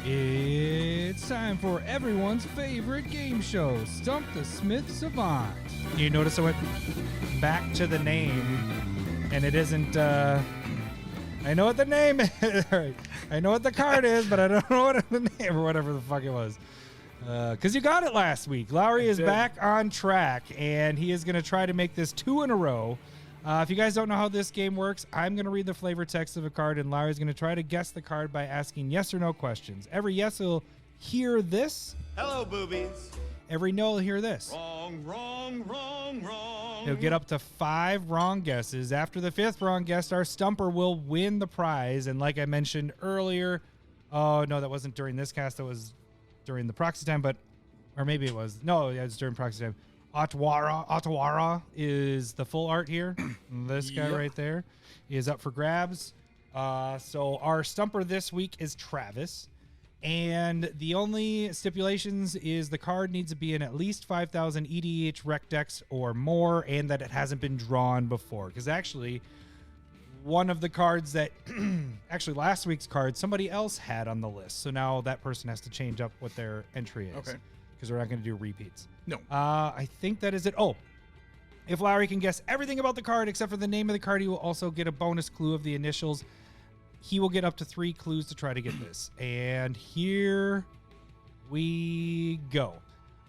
It's time for everyone's favorite game show, Stump the Smith Savant. You notice I went back to the name, and it isn't, I know what the name is. I know what the card is, but I don't know what the name or whatever the fuck it was. Because you got it last week. Lowery is back on track, and he is going to try to make this 2 in a row. If you guys don't know how this game works, I'm going to read the flavor text of a card, and Larry's going to try to guess the card by asking yes or no questions. Every yes will hear this. Hello, boobies. Every no will hear this. Wrong, wrong, wrong, wrong. He'll get up to 5 wrong guesses. After the 5th wrong guess, our Stumper will win the prize. And like I mentioned earlier, oh, no, that wasn't during this cast. That was during the proxy time, or maybe it was. No, yeah, it was during proxy time. Otawara is the full art here. This guy right there is up for grabs. So our Stumper this week is Travis. And the only stipulations is the card needs to be in at least 5,000 EDH rec decks or more, and that it hasn't been drawn before. Because actually, one of the cards that, actually last week's card, somebody else had on the list. So now that person has to change up what their entry is. Okay. Because we're not going to do repeats. No. I think that is it. Oh, if Lowery can guess everything about the card except for the name of the card, he will also get a bonus clue of the initials. He will get up to 3 clues to try to get this. And here we go.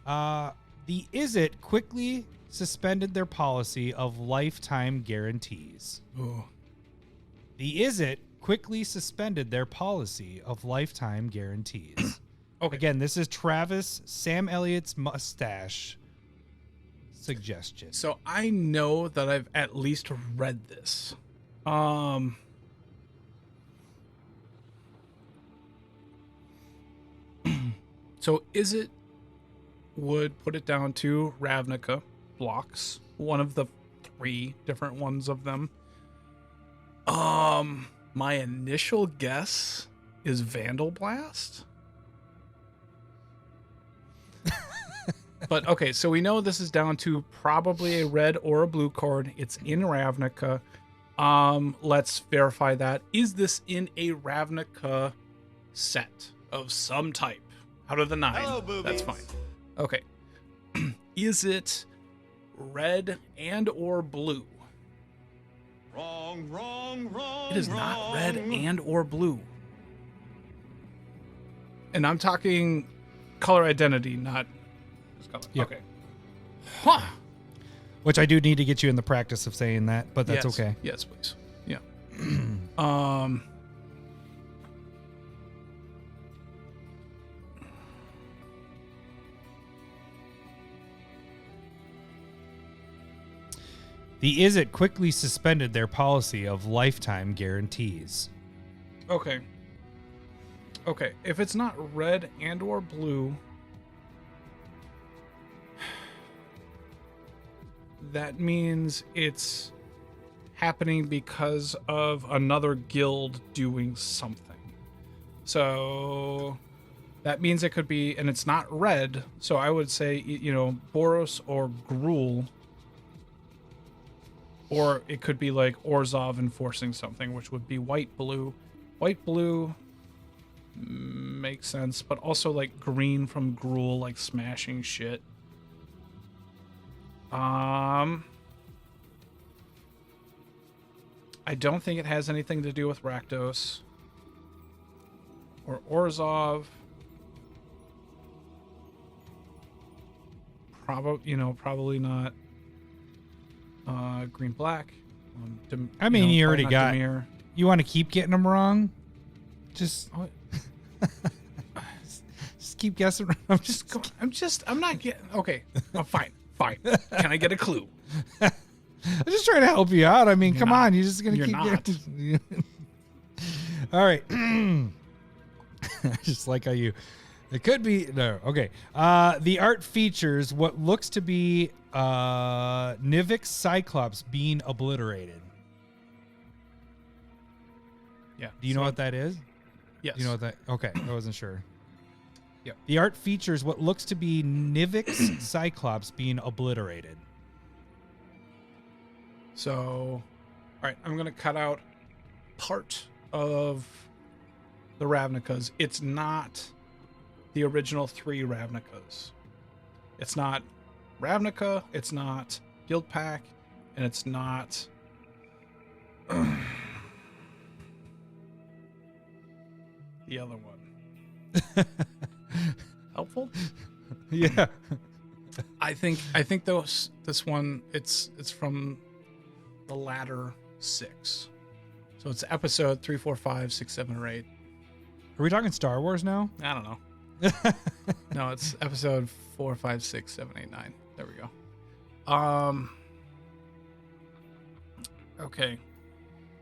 The Is It quickly suspended their policy of lifetime guarantees. Ooh. The Is It quickly suspended their policy of lifetime guarantees. Okay. Again, this is Travis Sam Elliott's mustache suggestion. So I know that I've at least read this. So Is It would put it down to Ravnica blocks, one of the 3 different ones of them. My initial guess is Vandal Blast. But okay, so we know this is down to probably a red or a blue card. It's in Ravnica. Let's verify that. Is this in a Ravnica set of some type? Out of the 9. Hello, boobies. That's fine. Okay. Is it red and or blue? Wrong, wrong, wrong. It is not red and or blue. And I'm talking color identity, not just color. Yep. Okay. Huh. Which I do need to get you in the practice of saying that, but that's Yes. okay. Yes, please. Yeah. The Is It quickly suspended their policy of lifetime guarantees. Okay. Okay. If it's not red and or blue, that means it's happening because of another guild doing something. So that means it could be, and it's not red. So I would say, Boros or Gruul. Or it could be like Orzhov enforcing something, which would be white-blue. White-blue makes sense, but also like green from Gruul, like smashing shit. I don't think it has anything to do with Rakdos. Or Orzhov. Probably not. Green black. You already got. Dimir. You want to keep getting them wrong? Just keep guessing. I'm not getting. Okay. Oh, fine. Can I get a clue? I'm just trying to help you out. I mean, come on. You're just gonna You're keep not. getting. All right. Just like how you. It could be no. Okay. The art features what looks to be Nivix Cyclops being obliterated. Yeah. Do you know what that is? Yes. You know what that? Okay, I wasn't sure. Yeah. The art features what looks to be Nivix Cyclops being obliterated. So, all right, I'm gonna cut out part of the Ravnicas. It's not the original 3 Ravnicas. It's not Ravnica, it's not Guild Pack, and it's not the other one. Helpful? Yeah. I think this one it's from the latter 6. So it's episode 3, 4, 5, 6, 7, or 8. Are we talking Star Wars now? I don't know. No, it's episode 4, 5, 6, 7, 8, 9. There we go. Okay.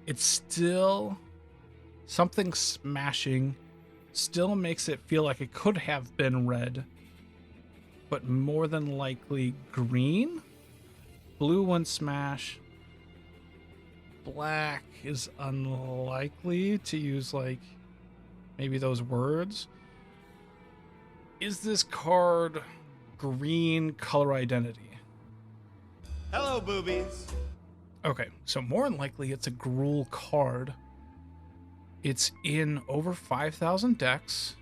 It's still something smashing. Still makes it feel like it could have been red, but more than likely green. Blue one smash. Black is unlikely to use like maybe those words. Is this card green color identity? Hello, boobies. Okay, so more than likely it's a Gruul card. It's in over 5,000 decks.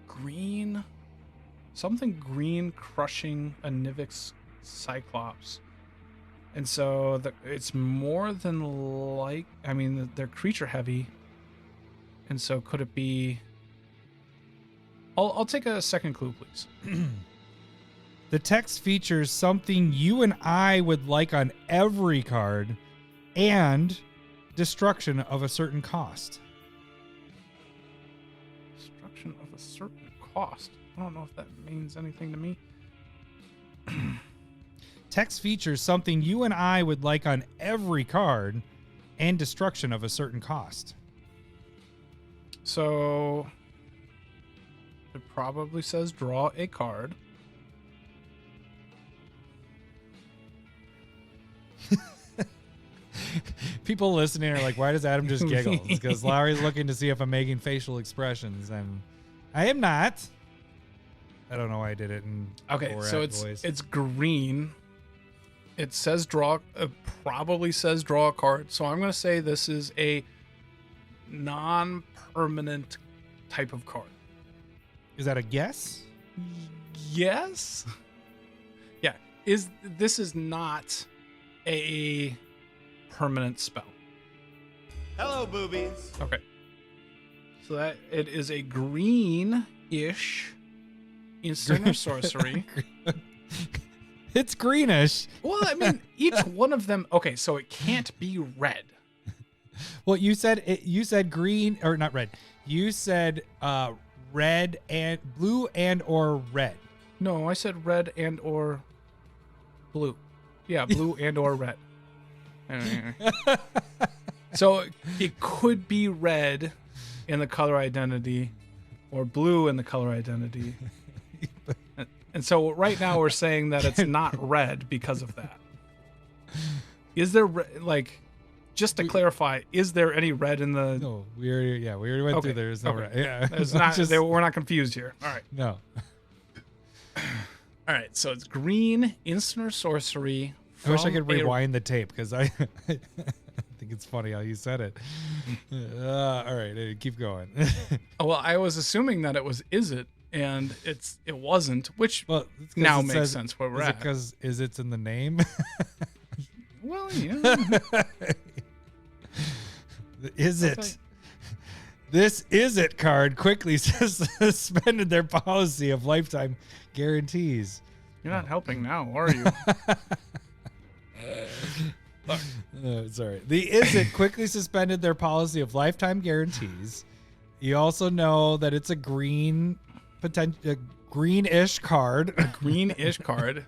Green. Something green crushing a Nivix Cyclops. And so it's more than like... I mean, they're creature heavy. And so could it be... I'll take a second clue, please. The text features something you and I would like on every card and destruction of a certain cost. Destruction of a certain cost. I don't know if that means anything to me. Text features something you and I would like on every card and destruction of a certain cost. So it probably says draw a card. People listening are like, why does Adam just giggle? It's because Lowery's looking to see if I'm making facial expressions, and I am not. I don't know why I did it in Okay, so Borat voice. it's green. It says draw. It probably says draw a card. So I'm going to say this is a non-permanent type of card. Is that a guess? Yes. Yeah. This is not a permanent spell. Hello, boobies. Okay. So that it is a green-ish instant or sorcery. It's greenish. Well, I mean, each one of them. Okay, so it can't be red. Well, you said green or not red. You said red and blue and or red. No, I said red and or blue. Yeah, blue and or red. So it could be red in the color identity or blue in the color identity. And so right now we're saying that it's not red because of that. Is there, like, just to clarify, is there any red in the... No, we already went through. There's no red. Yeah. There's not, we're not confused here. All right. No. All right, so it's green, instant or sorcery. I wish I could rewind the tape because I think it's funny how you said it. All right, keep going. Well, I was assuming that it was is it, and it wasn't, which now makes sense where we're at. Because is it's in the name? Well, yeah. Is it? This is it card quickly suspended their policy of lifetime guarantees. You're not helping now, are you? Sorry. The Is It quickly suspended their policy of lifetime guarantees. You also know that it's a greenish card. A greenish card.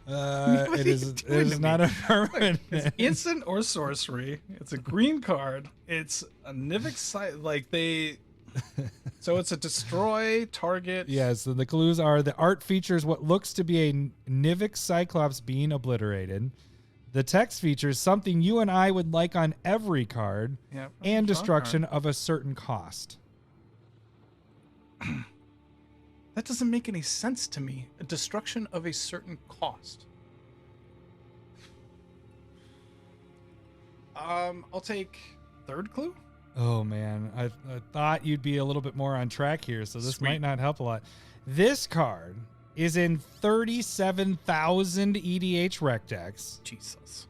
It is not a permanent. It's instant or sorcery. It's a green card. It's a Nivix so it's a destroy target. Yes, and the clues are the art features what looks to be a Nivix Cyclops being obliterated. The text features something you and I would like on every card, and destruction of a certain cost. That doesn't make any sense to me. A destruction of a certain cost. I'll take third clue? Oh man, I thought you'd be a little bit more on track here, so this Sweet. might not help a lot. This card is in 37,000 EDH rec decks, Jesus.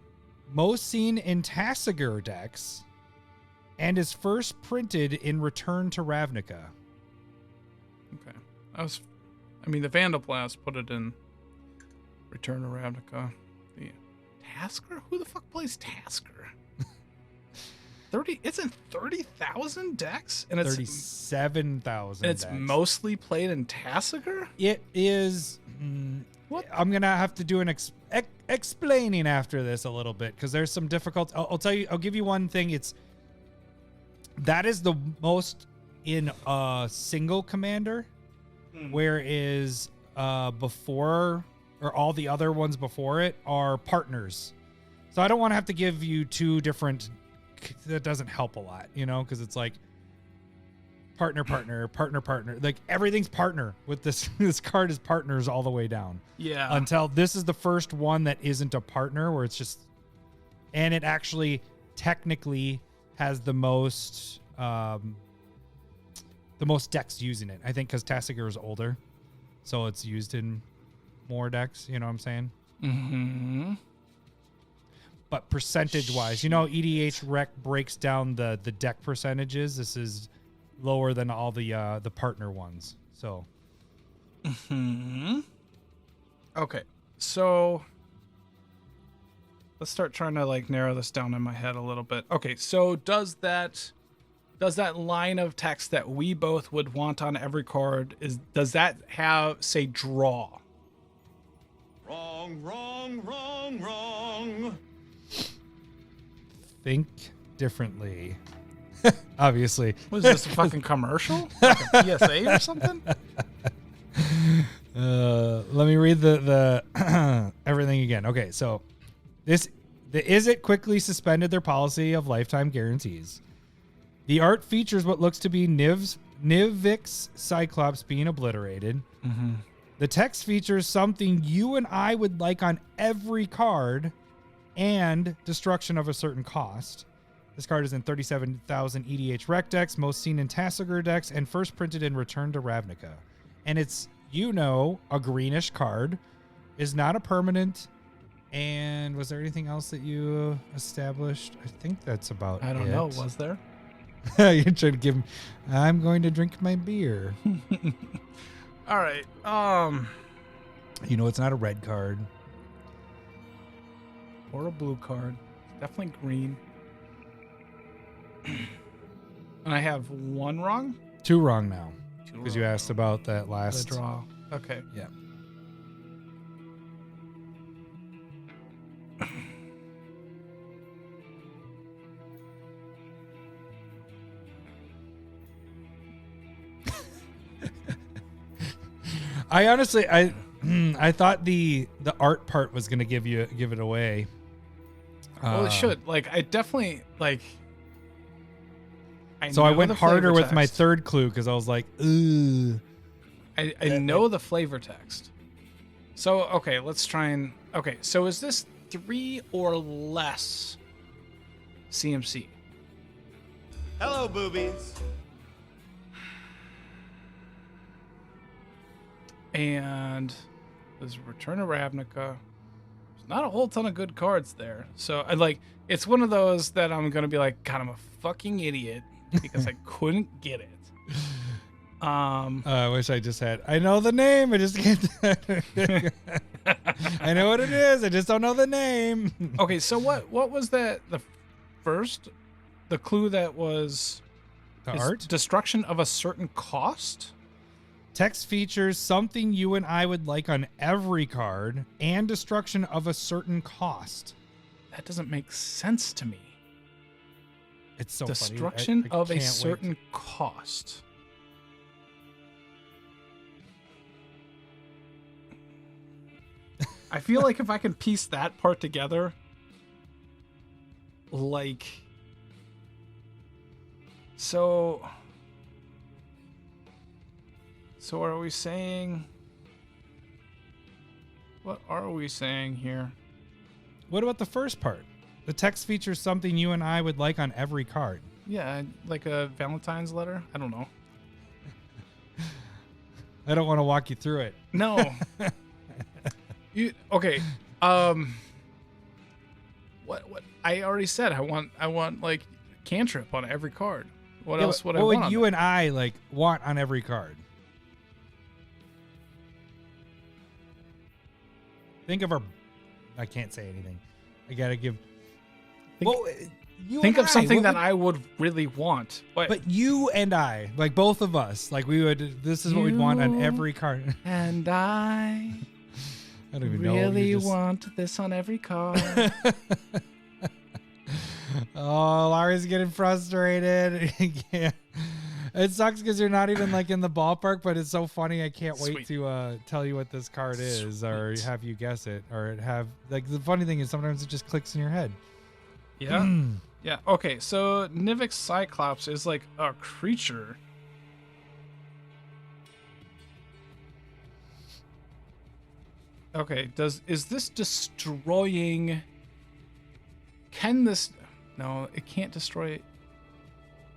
most seen in Tasigur decks, and is first printed in Return to Ravnica. Okay. The Vandalblast put it in Return to Ravnica. The Tasker? Who the fuck plays Tasker? 30, it's in 30,000 decks? And it's 37,000 and it's decks. mostly played in Tasigur? It is. What? I'm gonna have to do an explaining after this a little bit because there's some difficult. I'll tell you. I'll give you one thing. That is the most in a single commander, whereas before or all the other ones before it are partners. So I don't want to have to give you two different. That doesn't help a lot, because it's like partner, like everything's partner with this. This card is partners all the way down. Yeah. Until this is the first one that isn't a partner where it's just, and it actually technically has the most decks using it. I think because Tasigur is older, so it's used in more decks. You know what I'm saying? Mm-hmm. But percentage-wise, EDH Rec breaks down the deck percentages. This is lower than all the partner ones. So. Hmm. Okay, so let's start trying to narrow this down in my head a little bit. Okay, so does that line of text that we both would want on every card does that have say draw? Wrong, wrong, wrong, wrong. Think differently. Obviously. Was this a fucking commercial? Like a PSA or something? Let me read the everything again. Okay, so the Izzet quickly suspended their policy of lifetime guarantees. The art features what looks to be Nivix Cyclops being obliterated. Mm-hmm. The text features something you and I would like on every card and destruction of a certain cost. This card is in 37,000 EDH rec decks, most seen in Tasigur decks, and first printed in Return to Ravnica. And it's, a greenish card, is not a permanent. And was there anything else that you established? I think that's about it. I don't know. Was there? You're trying to give him, I'm going to drink my beer. All right. It's not a red card. Or a blue card. Definitely green. And I have one wrong? Two wrong now. Two Because you wrong. asked about that The last draw. Okay. Yeah. I honestly, I thought the art part was gonna give it away. Well, it should. I definitely So I know went the harder flavor with my text. third clue because I was like, ooh. I know the flavor text. So okay, let's try and so is this 3 or less CMC? Hello, boobies. And there's Return to Ravnica. There's not a whole ton of good cards there. So it's one of those that I'm gonna be like, God, I'm a fucking idiot because I couldn't get it. I wish I just had. I know the name. I just can't. I know what it is. I just don't know the name. Okay, so what was that? The clue that was The is art destruction of a certain cost. text features something you and I would like on every card and destruction of a certain cost. That doesn't make sense to me. It's so Destruction funny. I of a can't certain wait. cost. I feel like if I can piece that part together, so are we saying, what are we saying here? What about the first part? The text features something you and I would like on every card. Yeah, like a Valentine's letter. I don't know. I don't want to walk you through it. No. Okay. What I already said. I want like cantrip on every card. What else would I want? What would you and I like want on every card? Think of our. I can't say anything. I gotta give. Think of something that I would really want. But you and I, like both of us, like we would. This is what we'd want on every card. And I don't even really know. want this on every card. Oh, Larry's getting frustrated. Yeah. It sucks because you're not even like in the ballpark, but it's so funny. I can't wait to tell you what this card is, or have you guess it, or have like the funny thing is sometimes it just clicks in your head. Yeah. Yeah. Okay. So Nivix Cyclops is like a creature. Okay. Is this destroying? Can this? No, it can't destroy.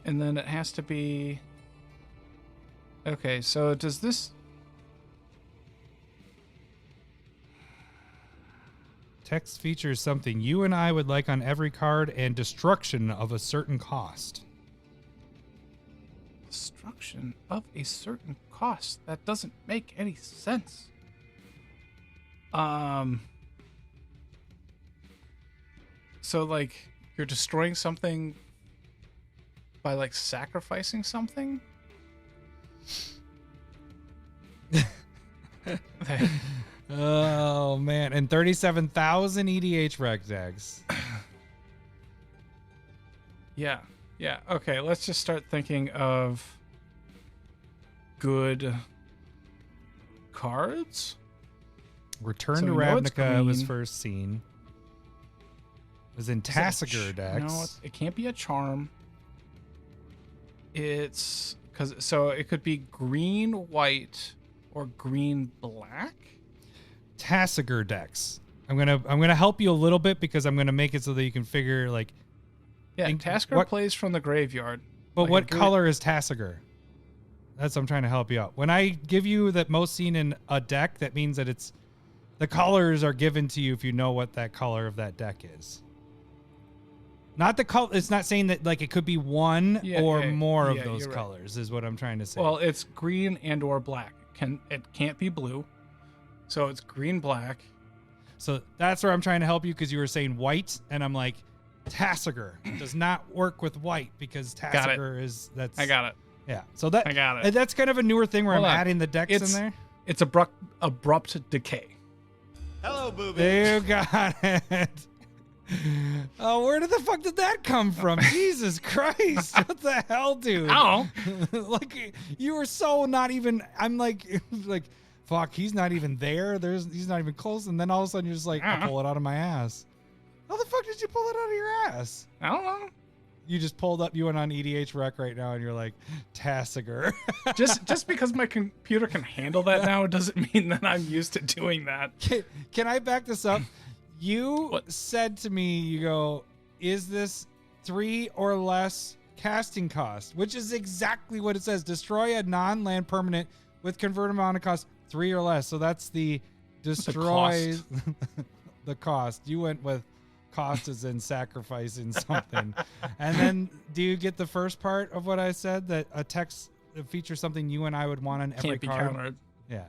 And then it has to be. Okay. So does this? Text features something you and I would like on every card and destruction of a certain cost. Destruction of a certain cost. That doesn't make any sense. So like you're destroying something by like sacrificing something? Oh man, and 37,000 EDH reg tags. Yeah. Yeah. Okay, let's just start thinking of good cards. Return So to we know it's Ravnica was green. first seen. It was in Tassiger decks. No, it can't be a charm. It's so it could be green, white, or green, black. Tassiger decks. I'm gonna help you a little bit because I'm gonna make it so that you can figure like. Yeah, Tasker plays from the graveyard. But like what color is Tassiger? That's what I'm trying to help you out. When I give you that most seen in a deck, that means that it's the colors are given to you if you know what that color of that deck is. Not the color. It's not saying that like it could be one or more of those colors. Is what I'm trying to say. Well, it's green and or black. It can't be blue. So it's green, black. So that's where I'm trying to help you because you were saying white, and I'm like, Tassiger does not work with white because Tassiger is that's. I got it. Yeah. So that I got it. That's kind of a newer thing where Hold I'm on. adding the decks in there. It's abrupt decay. Hello, boobies. You got it. Oh, where the fuck did that come from? Jesus Christ. What the hell, dude? I Like, you were so not even, I'm like, fuck, he's not even there. He's not even close. And then all of a sudden you're just like, I pull it out of my ass. How the fuck did you pull it out of your ass? I don't know. You just pulled up, you went on EDH Rec right now and you're like, Tassiger. just because my computer can handle that now doesn't mean that I'm used to doing that. Can I back this up? You said to me, you go, is this 3 or less casting cost? Which is exactly what it says. Destroy a non-land permanent with converted mana cost 3 or less. So that's the destroy the cost. You went with cost as in sacrificing something. And then do you get the first part of what I said? That a text features something you and I would want on every Can't be card? countered. Yeah.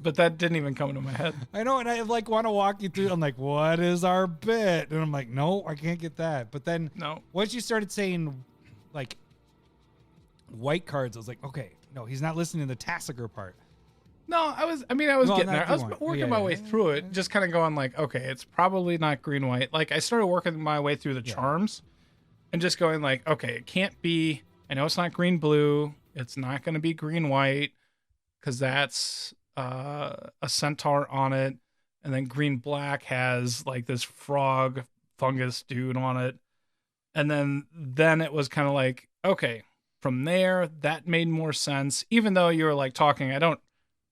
But that didn't even come into my head. I know, and I like want to walk you through. I'm like, what is our bit? And I'm like, no, I can't get that. But then once you started saying like white cards, I was like, okay, no, he's not listening to the Tassiger part. No, I was getting there. I was working my way through it, just kind of going like, okay, it's probably not green white. Like I started working my way through the charms and just going like, okay, it can't be, I know it's not green blue. It's not going to be green white because that's a centaur on it. And then green black has like this frog fungus dude on it. And then it was kind of like, okay, from there, that made more sense. Even though you were like talking, I don't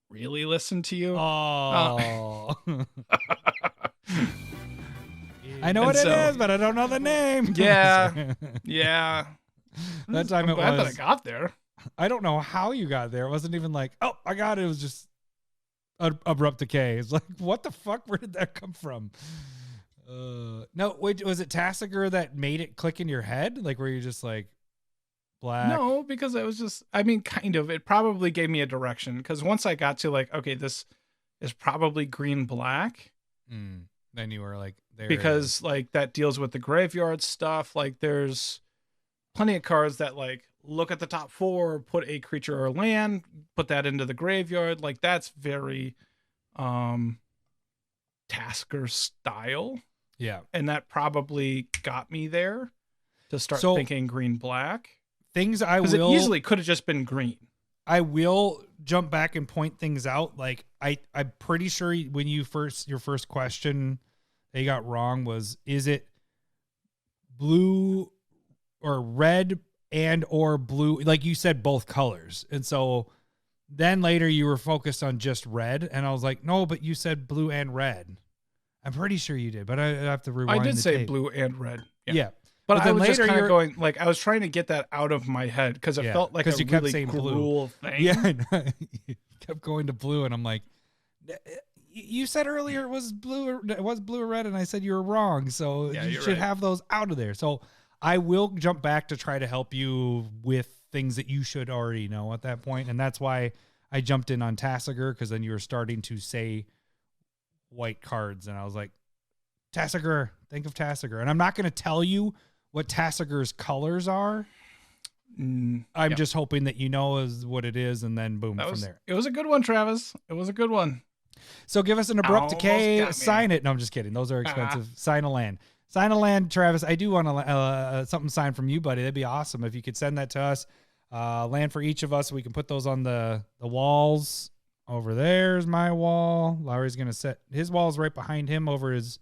really listen to you. Oh. I know And what so- it is, but I don't know the name. Yeah. Yeah. That time I'm it glad that I was. got there. I don't know how you got there. It wasn't even like, oh, I got it. It was just abrupt decay. It's like, what the fuck? Where did that come from? No, wait, was it Tassiger that made it click in your head? Like, where you're just like, black? No, because it was just, I mean, kind of. It probably gave me a direction. Because once I got to like, okay, this is probably green black. Then you were like, there. Because like that deals with the graveyard stuff. Like there's plenty of cards that like look at the top 4, put a creature or land, put that into the graveyard. Like that's very Tasker style. Yeah. And that probably got me there to start So- thinking green black. Things I Because it will easily could have just been green. I will jump back and point things out. Like I'm pretty sure when your first question that you got wrong was, is it blue or red and or blue? Like you said both colors. And so then later you were focused on just red. And I was like, no, but you said blue and red. I'm pretty sure you did, but I have to rewind. I did the say tape. blue and red. Yeah. But But I then was just later kind of you're- going, like, I was trying to get that out of my head because it Yeah, felt like a 'cause you kept really saying blue. cruel thing. Yeah, I know. You kept going to blue, and I'm like, you said earlier it was blue or red, and I said you were wrong. So Yeah, you you're should right. have those out of there. So I will jump back to try to help you with things that you should already know at that point, and that's why I jumped in on Tassiger, because then you were starting to say white cards, and I was like, Tassiger, think of Tassiger, and I'm not going to tell you what Tassiger's colors are. I'm Yep. just hoping that you know is what it is, and then boom, from there. It was a good one, Travis. It was a good one. So give us an abrupt Almost decay, got me. sign it. No, I'm just kidding. Those are expensive. Sign a land. Sign a land, Travis. I do want something signed from you, buddy. That'd be awesome if you could send that to us. Land for each of us. We can put those on the walls. Over there's my wall. Lowery's going to set his wall's right behind him over his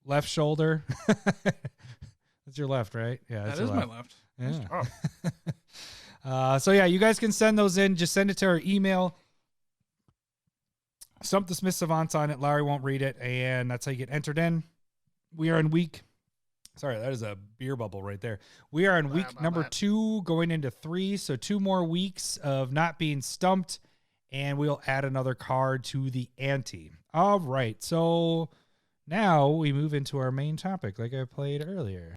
left shoulder. That's your left, right? Yeah, that's That is your my left. left. Yeah. Oh. So yeah, you guys can send those in. Just send it to our email. Stump the Smith Savants on it. Larry won't read it, and that's how you get entered in. We are in week. Sorry, that is a beer bubble right there. We are in week number 2, going into 3. So 2 more weeks of not being stumped, and we'll add another card to the ante. All right. So now we move into our main topic, like I played earlier.